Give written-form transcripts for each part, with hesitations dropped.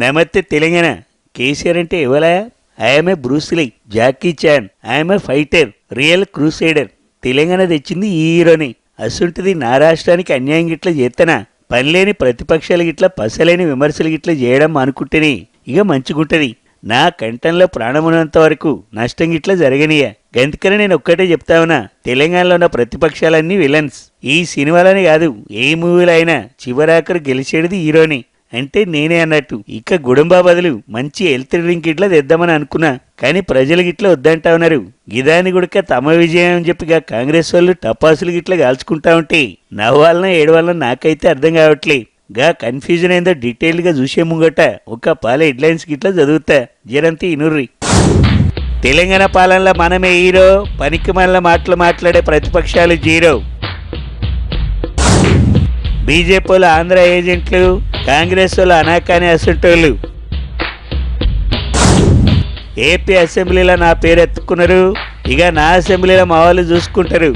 నమస్తే తెలంగాణ. కేసీఆర్ అంటే ఎవరా? I'm a Bruce Lee, Jackie Chan, I'm a fighter, real crusader. Telangana తెచ్చింది ఈ హీరోని. అసుంటిది నా రాష్ట్రానికి అన్యాయం గిట్లా చేత్తనా? పనిలేని ప్రతిపక్షాలు గిట్లా పసలేని విమర్శలు గిట్లా చేయడం అనుకుంటేనే ఇక మంచిగుంటది. నా కంఠంలో ప్రాణమున్నంత వరకు నష్టం గిట్లా జరగనియా. గంతకనే నేను ఒక్కటే చెప్తావునా, తెలంగాణలో ఉన్న ప్రతిపక్షాలన్నీ విలన్స్. ఈ సినిమాలోనే కాదు, ఏ మూవీలో అయినా చివరాఖరు గెలిచేది హీరోని. అంటే నేనే అన్నట్టు. ఇక గుడంబా బదులు మంచి హెల్త్ డ్రింక్ ఇట్లా తెద్దామని అనుకున్నా, కానీ ప్రజలు గిట్లా వద్దంటా ఉన్నారు. గిదాని గుడక తమ విజయం అని చెప్పి కాంగ్రెస్ వాళ్ళు టపాసులు గిట్లా కాల్చుకుంటా ఉంటే నవ్వాలన ఏడవాలన నాకైతే అర్థం కావట్లే. గా కన్ఫ్యూజన్ ఏందో డీటెయిల్ గా చూసే ముంగట ఒక పాల హెడ్లైన్స్ గిట్లా చదువుతా, జరంతి ఇనుర్రి. తెలంగాణ పాలనలో మనమే హీరో, పనికి మనల మాటలు మాట్లాడే ప్రతిపక్షాలు జీరో. బీజేపీ వాళ్ళు ఆంధ్ర ఏజెంట్లు, కాంగ్రెస్ వాళ్ళు అనాకాని అసంటోళ్ళు. ఏపీ అసెంబ్లీలో నా పేరు ఎత్తుకున్నారు, ఇక నా అసెంబ్లీలో మా వాళ్ళు చూసుకుంటారు.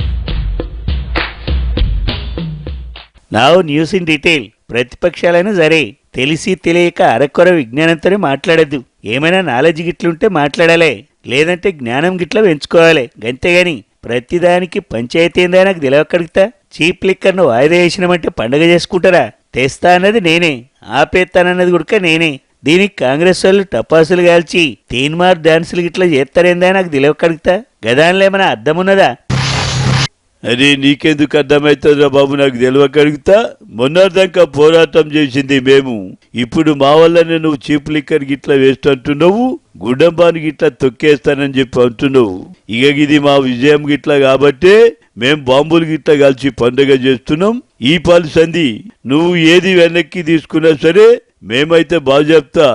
Now news in detail. ప్రతిపక్షాలైనా సరే తెలిసి తెలియక అరకొర విజ్ఞానంతోనే మాట్లాడద్దు. ఏమైనా నాలెడ్జ్ గిట్లుంటే మాట్లాడాలి, లేదంటే జ్ఞానం గిట్లా పెంచుకోవాలి. గంతేగాని ప్రతిదానికి పంచాయతీ ఏందా నాకు తెలియకడుగుతా. చీప్ లిక్కర్ను వాయిదా వేసినామంటే పండగ చేసుకుంటారా? తెస్తా అన్నది నేనే, ఆపేస్తానన్నది కూడా నేనే. దీనికి కాంగ్రెస్ వాళ్ళు టపాసులు కాల్చి తీన్మార్ డాన్సులు గిట్లా చేస్తారేందా నాకు తెలియకడుగుతా. గదానిలో ఏమైనా అర్థం ఉన్నదా? అరే నీకెందుకు అర్థమవుతుందా బాబు, నాకు తెలియకడుగుతా. మొన్నటిదాకా పోరాటం చేసింది మేము, ఇప్పుడు మా వల్లనే నువ్వు చీప్ లిక్కర్ గిట్లా వేస్తుంటున్నావు, గుడ్డంబాని గిట్లా తొక్కేస్తానని చెప్పి అంటున్నావు. ఇక ఇది మా విజయం గిట్లా కాబట్టే మేం బాంబులు గిట్లా కాల్చి పండుగ చేస్తున్నాం. ఈ పాలు సంధి నువ్వు ఏది వెనక్కి తీసుకున్నా సరే మేమైతే బాగా చెప్తా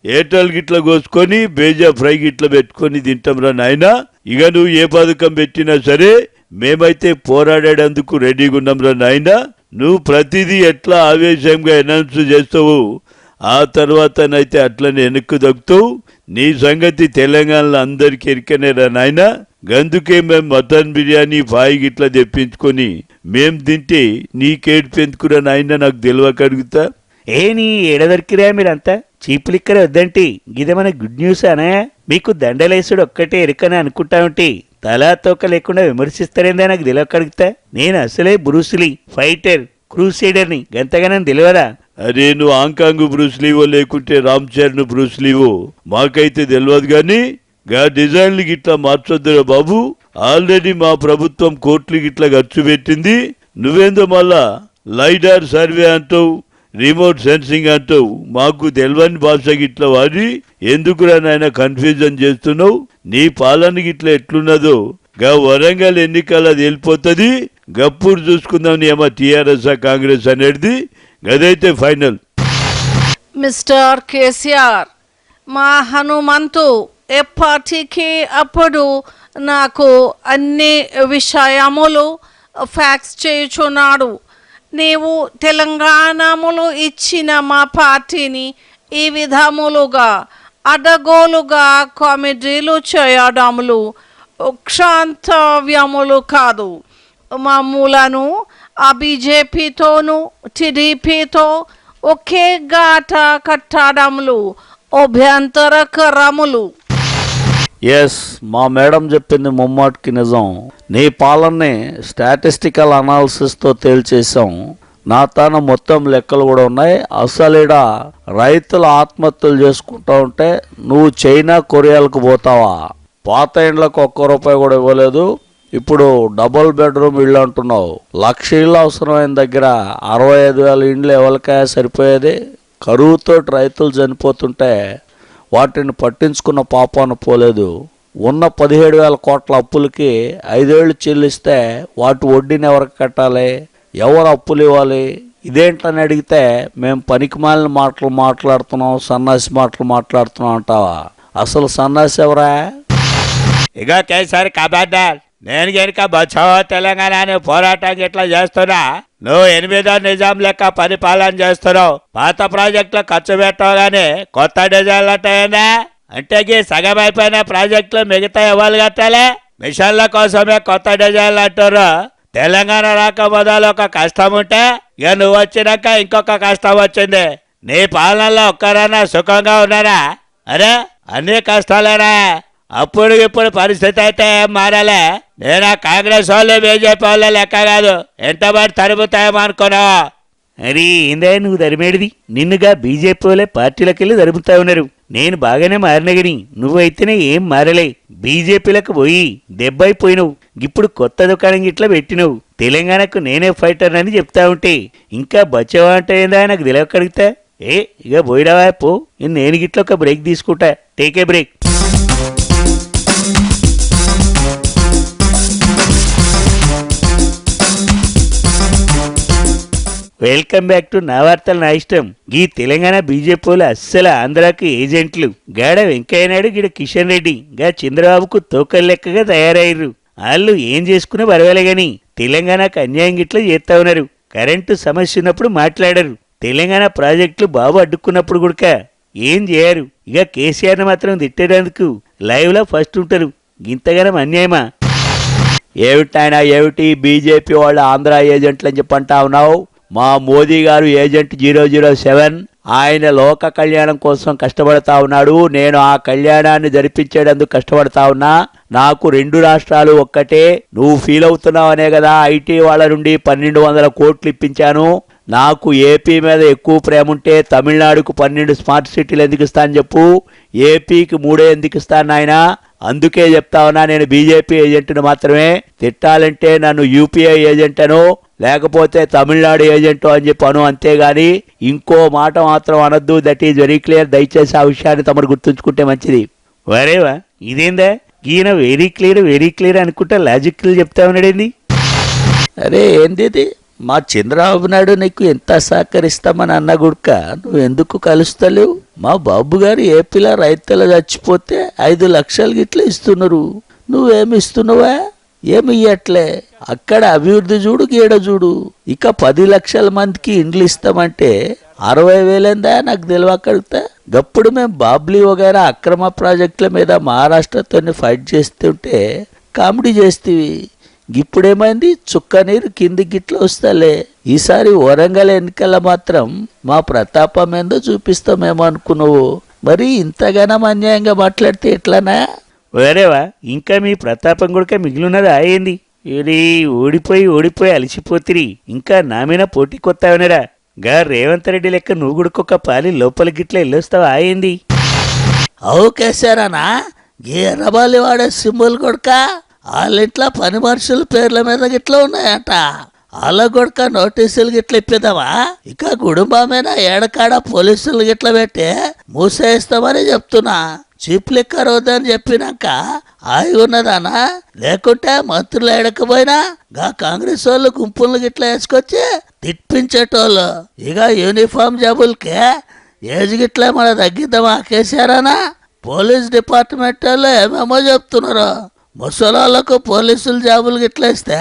ఏటల్ గిట్లా కోసుకొని బేజా ఫ్రై గిట్లా పెట్టుకొని తింటాంరా నాయనా. ఇక నువ్వు ఏ పథకం పెట్టినా సరే మేమైతే పోరాడేందుకు రెడీగా ఉన్నాంరా నాయనా. నువ్వు ప్రతిదీ ఎట్లా ఆవేశంగా అనౌన్స్ చేస్తావు, ఆ తర్వాతనైతే అట్లనే వెనక్కు దక్కుతావు. నీ సంగతి తెలంగాణలో అందరికి ఎరికనేరా నాయనా. గందుకే మేము మటన్ బిర్యానీ పాయి గిట్లా తెప్పించుకొని మేం తింటే నీకేడ్పెందుకురా నాయన నాకు తెలియకడుగుతా. ఏ నీ ఎడదొరికిరా మీరంతా? చీప్ లిక్కరే వద్దంటే గిదేమన్నా గుడ్ న్యూస్ అనా? మీకు దండలేసుడు ఒక్కటే ఎరుకని అనుకుంటా ఉంటే తలా తోక లేకుండా విమర్శిస్తారేందా నాకు తెలియకడుగుతా. నేను అసలే బ్రూస్లీ, ఫైటర్, క్రూసైడర్ని. గంతగానని తెలియదా? అరే నువ్వు హాంకాంగ్ బ్రూస్లీవో లేకుంటే రామ్ చరణ్ బ్రూస్లీవో మాకైతే తెలియదు గాని గా డిజైన్లు గిట్లా మార్చొద్దురా బాబు. ఆల్రెడీ మా ప్రభుత్వం కోట్లు గిట్లా ఖర్చు పెట్టింది. నువ్వేందో మళ్ళా లైడార్ సర్వే అంటావు, రిమోట్ సెన్సింగ్ అంటావు. మాకు తెలియని భాష గిట్లా వాడి ఎందుకురా నాయన కన్ఫ్యూజన్ చేస్తున్నావు? నీ పాలన గిట్లా ఎట్లున్నదో గా వరంగల్ ఎన్నికల వెళ్ళిపోతుంది. గప్పుడు చూసుకుందాం ఏమో టీఆర్ఎస్ కాంగ్రెస్ అనేది. గదైతే ఫైనల్. మిస్టర్ కేసీఆర్, మా హనుమంతు ఎప్పటికీ అప్పుడు నాకు అన్ని విషయములు ఫ్యాక్స్ చేయుచున్నాడు. నీవు తెలంగాణములు ఇచ్చిన మా పార్టీని ఈ విధములుగా అడగోలుగా కామెడీలు చేయడములు క్షాంతవ్యములు కాదు. మామూలను ఆ బీజేపీతోనూ టీడీపీతో ఒకే గాట కట్టడములు అభ్యంతరకరములు. ఎస్, మా మేడం చెప్పింది ముమ్మాటికి నిజం. నీ పాలనని స్టాటిస్టికల్ అనాలిసిస్తో తేల్చేసాం. నా తాను మొత్తం లెక్కలు కూడా ఉన్నాయి. అసలు రైతులు ఆత్మహత్యలు చేసుకుంటా ఉంటే నువ్వు చైనా కొరియాలకు పోతావా? పాత ఇండ్లకు ₹1 కూడా ఇవ్వలేదు. ఇప్పుడు డబుల్ బెడ్రూమ్ ఇళ్ళు అంటున్నావు. 1,00,000 ఇళ్ళు అవసరమైన దగ్గర 65,000 ఇండ్లు ఎవరికా సరిపోయేది? కరువుతో రైతులు చనిపోతుంటే వాటిని పట్టించుకున్న పాపాన పోలేదు. ఉన్న 17,000 కోట్ల అప్పులకి 5 ఏళ్ళు చెల్లిస్తే వాటి వడ్డీని ఎవరికి కట్టాలి? ఎవరు అప్పులు ఇవ్వాలి? ఇదేంటని అడిగితే మేము పనికిమాలిన మాటలు మాట్లాడుతున్నాం, సన్నాసి మాటలు మాట్లాడుతున్నాం అంటావా? అసలు సన్నాసి ఎవరా? ఇక కేసరి కబాడ్డార్, నేను కనుక బచావో తెలంగాణ అనే పోరాటం ఎట్లా చేస్తున్నా, నువ్వు 8వ నిజాం లెక్క పరిపాలన చేస్తున్నావు. పాత ప్రాజెక్టులో ఖర్చు పెట్టవగానే కొత్త డిజైన్లు అంటాయన్నా? అంటే సగం అయిపోయిన ప్రాజెక్టులు మిగతా ఇవ్వాలి కట్టాలి. మిషన్ల కోసమే కొత్త డిజైన్లు అంటారు. తెలంగాణ రాక మొదలు ఒక కష్టం ఉంటే ఇక నువ్వు వచ్చినాక ఇంకొక కష్టం వచ్చింది. నీ పాలనలో ఒక్కరైనా సుఖంగా ఉన్నారా? అరే అన్ని కష్టాలేనా? అప్పుడు ఇప్పుడు పరిస్థితి అయితే ఏం మారాలే. నేను ఆ కాంగ్రెస్ వాళ్ళు బీజేపీ వాళ్ళ లెక్క కాదు, ఎంతమంది తరుముతాయేమో అనుకున్నావా? అరే ఏందా నువ్వు తరిమేడిది? నిన్నుగా బీజేపీ వాళ్ళే పార్టీలకు వెళ్ళి తరుముతా ఉన్నారు. నేను బాగానే మారినగని నువ్వైతేనే ఏం మారలే. బీజేపీలకు పోయి దెబ్బైపోయినవు. ఇప్పుడు కొత్త దుకాణం గిట్లా పెట్టినవు. తెలంగాణకు నేనే ఫైటర్ అని చెప్తా ఉంటే ఇంకా బచ్చవా అంటే ఏందా నాకు తెలియకడుగుతా. ఇక పోయిరావా పో. నేను గిట్ల ఒక బ్రేక్ తీసుకుంటా. టేకే బ్రేక్. వెల్కమ్ బ్యాక్ టు నా వార్తలు నా ఇష్టం. ఈ తెలంగాణ బీజేపీ వాళ్ళు అస్సలు ఆంధ్రాకు ఏజెంట్లు. గాడ వెంకయ్య నాయుడు గిడ కిషన్ రెడ్డి గా చంద్రబాబుకు తోకలు లెక్కగా తయారయ్యారు. వాళ్ళు ఏం చేసుకునే పర్వాలే గాని తెలంగాణకు అన్యాయం గిట్లా చేస్తా ఉన్నారు. కరెంటు సమస్య ఉన్నప్పుడు మాట్లాడరు. తెలంగాణ ప్రాజెక్టులు బాబు అడ్డుకున్నప్పుడు కూడా ఏం చేయరు. ఇక కేసీఆర్ని మాత్రం తిట్టేందుకు లైవ్ లో ఫస్ట్ ఉంటారు. ఇంతగానం అన్యాయమా? ఏమిటైనా ఏమిటి బీజేపీ వాళ్ళ ఆంధ్ర ఏజెంట్లు అని చెప్పంటా ఉన్నావు? మా మోదీ గారు ఏజెంట్ 007. ఆయన లోక కళ్యాణం కోసం కష్టపడతా ఉన్నాడు. నేను ఆ కళ్యాణాన్ని జరిపించేందుకు కష్టపడతా ఉన్నా. నాకు 2 రాష్ట్రాలు ఒక్కటే. నువ్వు ఫీల్ అవుతున్నావు అనే కదా ఐటీ వాళ్ళ నుండి 1200 కోట్లు ఇప్పించాను. నాకు ఏపీ మీద ఎక్కువ ప్రేమ ఉంటే తమిళనాడుకు 12 స్మార్ట్ సిటీలు ఎందుకు ఇస్తాను చెప్పు? ఏపీకి 3 ఎందుకు ఇస్తాను ఆయన? అందుకే చెప్తా ఉన్నా, నేను బీజేపీ ఏజెంట్ను మాత్రమే. తిట్టాలంటే నన్ను యూపీఐ ఏజెంట్ అను, లేకపోతే తమిళనాడు ఏజెంట్ అని చెప్పాను. అంతేగాని ఇంకో మాట మాత్రం అనొద్దు. That is very clear. దయచేసి ఆ విషయాన్ని తమరు గుర్తుంచుకుంటే మంచిది. వరేవా ఈయనేందా ఈయన వెరీ క్లియర్ అనుకుంటా లాజిక్లు చెప్తా ఉన్నాడేంది? అరే ఏంది ఇది? మా చంద్రబాబు నాయుడు నీకు ఎంత సహకరిస్తామని అన్న గుడ్క నువ్వు ఎందుకు కలుస్తలేవు? మా బాబు గారు ఏపీలో రైతులు చచ్చిపోతే 5 లక్షలు గిట్ల ఇస్తున్నారు. నువ్వేమి ఇస్తున్నావా? ఏమి ఇయ్యట్లే. అక్కడ అభివృద్ధి చూడు, గీడ చూడు. ఇక 10 లక్షల మందికి ఇండ్లు ఇస్తామంటే 60,000 నాకు తెలియకడుగుతా. గప్పుడు మేము బాబ్లీ వగైరా అక్రమ ప్రాజెక్టుల మీద మహారాష్ట్రతో ఫైట్ చేస్తుంటే కామెడీ చేస్తేవి. ఇప్పుడేమైంది? చుక్క నీరు కింది గిట్ల వస్తలే. ఈసారి వరంగల్ ఎన్నికల మాత్రం మా ప్రతాపం ఏందో చూపిస్తామేమో అనుకున్నావు. మరి ఇంతగానం అన్యాయంగా మాట్లాడితే ఎట్లానా? వేరేవా ఇంకా మీ ప్రతాపం కూడా మిగిలినది ఆయింది. ఇది ఓడిపోయి అలసిపోతిరి. ఇంకా నా మీద పోటీ కొత్తావనరా? గా రేవంత్ రెడ్డి లెక్క నువ్వు గుడుకొక పాలి లోపలి గిట్ల వెళ్ళొస్తావా ఆయింది? అవు కేసారానా? ఎర్రబాలి వాడే సింబల్ కొడుక వాళ్ళిట్లా పని మనుషుల పేర్ల మీద గిట్లా ఉన్నాయట. వాళ్ళ కొడుక నోటీసులు గిట్ల ఇప్పిద్దామా? ఇక కుటుంబమేనా ఏడకాడ పోలీసులు గిట్ల పెట్టి మూసేస్తామని చెప్తున్నా. చీప్ లిక్కర్ వద్దని చెప్పినాక ఆగి ఉన్నదానా? లేకుంటే మంత్రులు ఏడకపోయినా గా కాంగ్రెస్ వాళ్ళు గుంపులు గిట్ల వేసుకొచ్చి తిప్పించేటోళ్ళు. ఇక యూనిఫామ్ జాబులకే ఏజ్ గిట్ల మన తగ్గిద్దామా కేసీఆరానా? పోలీస్ డిపార్ట్మెంట్ వాళ్ళు ఏమేమో చెప్తున్నారు. ముసలాళ్ళకు పోలీసులు జాబులు గిట్ల ఇస్తే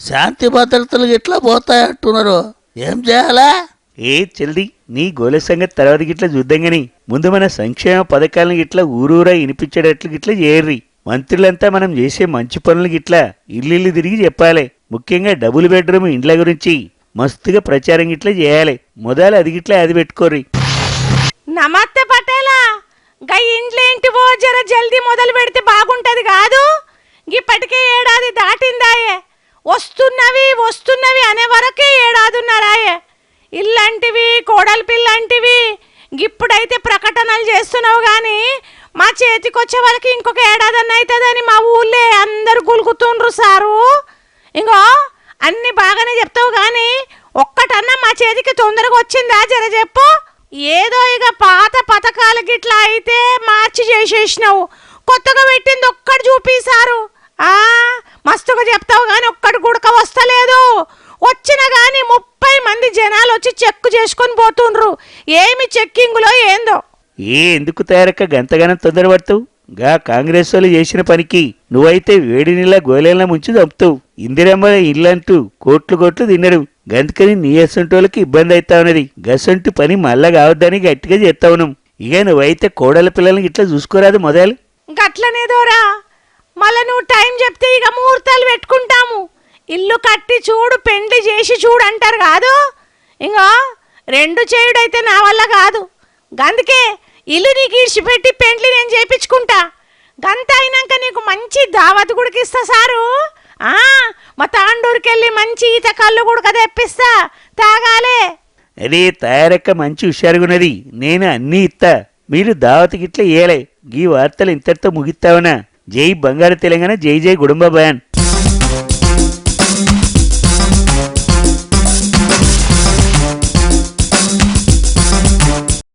శాంతి భద్రతలు గిట్లా పోతాయంటున్నారు. ఏం చేయాలా? చెల్ది నీ గోల సంగతి తర్వాత గిట్లా చూద్దాం గాని ముందు మన సంక్షేమ పథకాలను గిట్లా ఊరూరా వినిపించేటట్లు గిట్లా చేయర్రి. మంత్రులంతా మనం చేసే మంచి పనులు గిట్లా ఇల్లు తిరిగి చెప్పాలి. ముఖ్యంగా డబుల్ బెడ్రూమ్ ఇండ్ల గురించి మస్తుగా ప్రచారం గిట్లా చేయాలి. మొదలు అది గిట్లా అది పెట్టుకోర్రి. నమస్తే పటేలా, గా ఇండ్లేంటివో జర జల్దీ మొదలు పెడితే బాగుంటది కాదు? ఇప్పటికే ఏడాది దాటిందాయే. వస్తున్నవి అనే వరకే ఏడాదిన్నరాయే. ఇల్లంటివి కోడలి పిల్లంటివి ఇప్పుడైతే ప్రకటనలు చేస్తున్నావు కానీ మా చేతికొచ్చే వాళ్ళకి ఇంకొక ఏడాదన్న అవుతుందని మా ఊళ్ళే అందరు గులుకుతుండ్రు సారు. ఇంకో అన్ని బాగానే చెప్తావు కానీ ఒక్కటన్నా మా చేతికి తొందరగా వచ్చిందా జర చెప్పు. ఏదో ఇక పాత పథకాలు గిట్లా అయితే మార్చి చేసేసినావు, కొత్తగా పెట్టింది ఒక్కటి చూపిసారు. మస్తుగా చెప్తావు కానీ ఒక్కటి గుడక వస్తలేదు. వచ్చినా కానీ 30 మంది జనాలు వచ్చి చెక్ చేసుకొని పోతుండ్రు. ఏమి చెక్కింగులో ఏందో. ఎందుకు తయారక్క గంతగానం తొందరపడతావు? గా కాంగ్రెస్ వాళ్ళు చేసిన పనికి నువ్వైతే వేడి నీళ్ళ గోలేళ్ళ ముంచి చంపుతావు. ఇందిరమ్మ ఇల్లంటూ కోట్లు తిన్నరు. గంతకని నీ అసంటోళ్ళకి ఇబ్బంది అవుతా ఉన్నది. గసంటు పని మళ్ళా కావద్దని గట్టిగా చేస్తావు నువ్వు. ఇక నువ్వైతే కోడల పిల్లల్ని ఇట్లా చూసుకోరాదు మొదలు. గట్లనేదోరా, మళ్ళా నువ్వు టైం చెప్తే ఇక ముహూర్తాలు పెట్టుకుంటాము. ఇల్లు కట్టి చూడు, పెండ్లి చేసి చూడు అంటారు కాదు. ఇంకా రెండు చేయుడైతే నా వల్ల కాదు. గందుకే ఇల్లు నీకు ఇడిచిపెట్టి పెండ్లి నేను చేయించుకుంటా. గంత అయినాక నీకు మంచి దావత్ గుడికి ఇస్తా సారు. మా తాండూరుకెళ్ళి మంచి ఈత కళ్ళు గుడక తెప్పిస్తా, తాగాలే. అదే తయారక్క మంచి హుషారుగున్నది, నేను అన్నీ ఇత్తా. మీరు దావతికిట్లా ఏలే. గీ వార్తలు ఇంతటితో ముగిస్తావనా? జై బంగారు తెలంగాణ, జై జై గుడుంబ బయాన్.